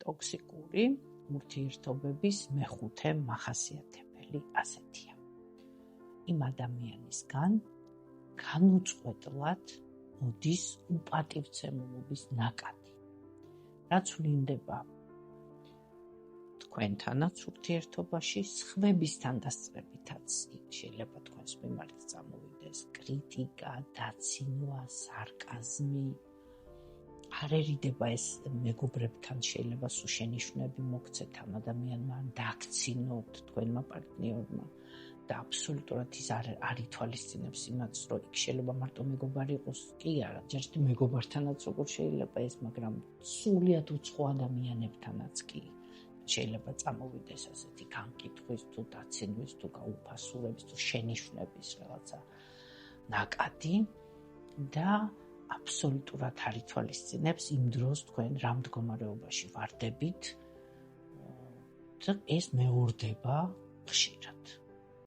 ტოქსიკური ურთიერთობების მეხუთე მახასიათებელი ასეთია. იმ ადამიანისგან განუწყვეტლად მოდის უპატივცემულობის ნაკადი. რაც ვლინდება თქვენთანაც ურთიერთობაში, სხვებისთან დასწრებითაც შეიძლება თქვენს მიმართ წამოვიდეს კრიტიკა, დაცინვა, სარკაზმი. არერიდება ეს მეგობრებთან, შეიძლება სულ შენიშვნები მოგცეთ ამ ადამიანმა, დააქცინოთ თქვენმა პარტნიორმა და აბსოლუტურად ის არ ითვალისწინებს იმას, რომ იქ შეიძლება მარტო მეგობარი იყოს, კი არა, ჯერ მეგობართანაც როგორ შეიძლება ეს, მაგრამ სულიად უცხო ადამიანებთანაც კი შეიძლება წამოვიდეს ასეთი განკითხვის თუ დაცინვის თუ გაუფასურების თუ შენიშვნების რაღაცა ნაკადი და აბსოლუტურად არ ითვალისწინებს იმ დროს თქვენ რა მდგომარეობაში ვარდებით და ეს მეორდება ხშირად.